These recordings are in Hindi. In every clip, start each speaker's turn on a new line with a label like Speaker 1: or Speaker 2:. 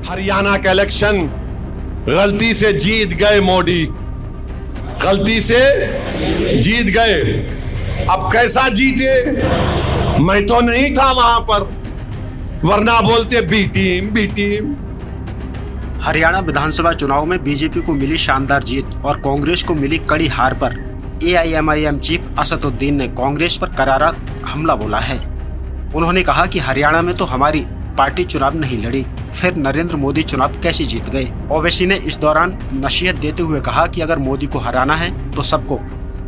Speaker 1: हरियाणा का इलेक्शन गलती से जीत गए मोदी, गलती से जीत गए। अब कैसा जीते, मैं तो नहीं था वहां पर, वरना बोलते B team B team.
Speaker 2: Haryana Vidhan Sabha चुनाव में बीजेपी को मिली शानदार जीत और कांग्रेस को मिली कड़ी हार पर AIMIM चीफ असदुद्दीन ने कांग्रेस पर करारा हमला बोला है। उन्होंने कहा कि हरियाणा में तो हमारी पार्टी चुनाव नहीं लड़ी, फिर नरेंद्र मोदी चुनाव कैसे जीत गए। ओवैसी ने इस दौरान नसीहत देते हुए कहा कि अगर मोदी को हराना है तो सबको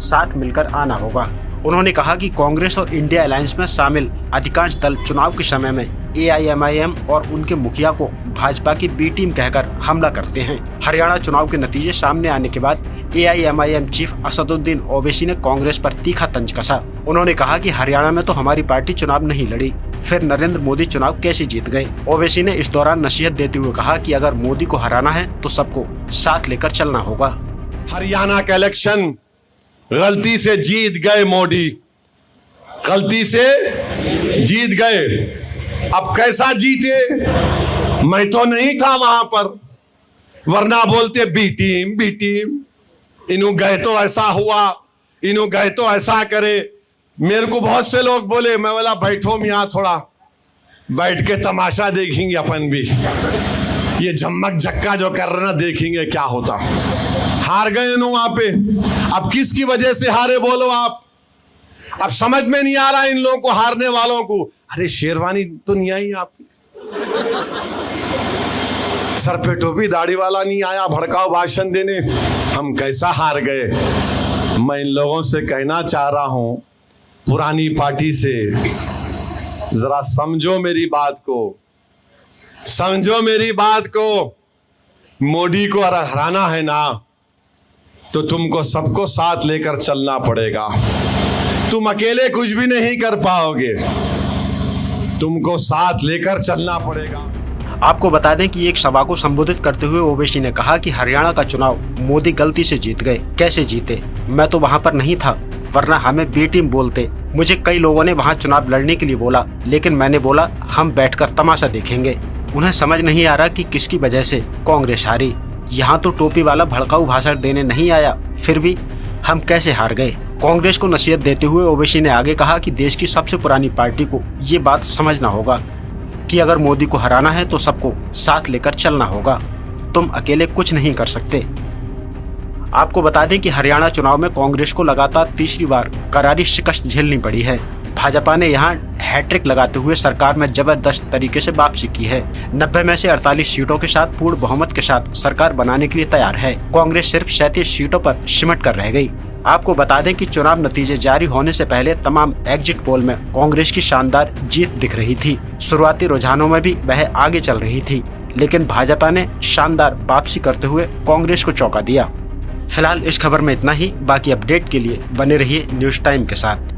Speaker 2: साथ मिलकर आना होगा। उन्होंने कहा कि कांग्रेस और इंडिया अलायंस में शामिल अधिकांश दल चुनाव के समय में AIMIM और उनके मुखिया को भाजपा की बी टीम कहकर हमला करते हैं। हरियाणा चुनाव के नतीजे सामने आने के बाद AIMIM चीफ असदुद्दीन ओवैसी ने कांग्रेस पर तीखा तंज कसा। उन्होंने कहा कि हरियाणा में तो हमारी पार्टी चुनाव नहीं लड़ी, फिर नरेंद्र मोदी चुनाव कैसे जीत गए। ओवैसी ने इस दौरान नसीहत देते हुए कहा कि अगर मोदी को हराना है तो सबको साथ लेकर चलना होगा।
Speaker 1: हरियाणा का इलेक्शन गलती से जीत गए मोदी, गलती से जीत गए। अब कैसा जीते, मैं तो नहीं था वहां पर, वरना बोलते बी टीम बी टीम। इन्हों गए तो ऐसा हुआ, इन्हों गए तो ऐसा करे। मेरे को बहुत से लोग बोले, मैं बोला बैठो मियाँ, थोड़ा बैठ के तमाशा देखेंगे अपन भी, ये झमक झक्का जो कर रहे ना, देखेंगे क्या होता। हार गए नो वहां पे। अब किसकी वजह से हारे बोलो आप। अब समझ में नहीं आ रहा इन लोगों को, हारने वालों को। अरे शेरवानी तो नहीं आई आपकी, सर पे टोपी दाढ़ी वाला नहीं आया भड़काऊ भाषण देने, हम कैसा हार गए। मैं इन लोगों से कहना चाह रहा हूं, पुरानी पार्टी से जरा समझो मेरी बात को, समझो मेरी बात को। मोदी को अगर हराना है ना तो तुमको सबको साथ लेकर चलना पड़ेगा। तुम अकेले कुछ भी नहीं कर पाओगे, तुमको साथ लेकर चलना पड़ेगा।
Speaker 2: आपको बता दें कि एक सभा को संबोधित करते हुए ओवैसी ने कहा कि हरियाणा का चुनाव मोदी गलती से जीत गए। कैसे जीते, मैं तो वहां पर नहीं था, वरना हमें बी टीम बोलते। मुझे कई लोगों ने वहां चुनाव लड़ने के लिए बोला, लेकिन मैंने बोला हम बैठकर तमाशा देखेंगे। उन्हें समझ नहीं आ रहा कि किसकी वजह से कांग्रेस हारी। यहाँ तो टोपी वाला भड़काऊ भाषण देने नहीं आया, फिर भी हम कैसे हार गए। कांग्रेस को नसीहत देते हुए ओवैसी ने आगे कहा कि देश की सबसे पुरानी पार्टी को ये बात समझना होगा कि अगर मोदी को हराना है तो सबको साथ लेकर चलना होगा, तुम अकेले कुछ नहीं कर सकते। आपको बता दें कि हरियाणा चुनाव में कांग्रेस को लगातार तीसरी बार करारी शिकस्त झेलनी पड़ी है। भाजपा ने यहां हैट्रिक लगाते हुए सरकार में जबरदस्त तरीके से वापसी की है। 90 में से 48 सीटों के साथ पूर्ण बहुमत के साथ सरकार बनाने के लिए तैयार है। कांग्रेस सिर्फ 37 सीटों पर सिमट कर रह गई। आपको बता दें कि चुनाव नतीजे जारी होने से पहले तमाम एग्जिट पोल में कांग्रेस की शानदार जीत दिख रही थी। शुरुआती रुझानों में भी वह आगे चल रही थी, लेकिन भाजपा ने शानदार वापसी करते हुए कांग्रेस को चौंका दिया। फिलहाल इस खबर में इतना ही। बाकी अपडेट के लिए बने रहिए न्यूज़ टाइम के साथ।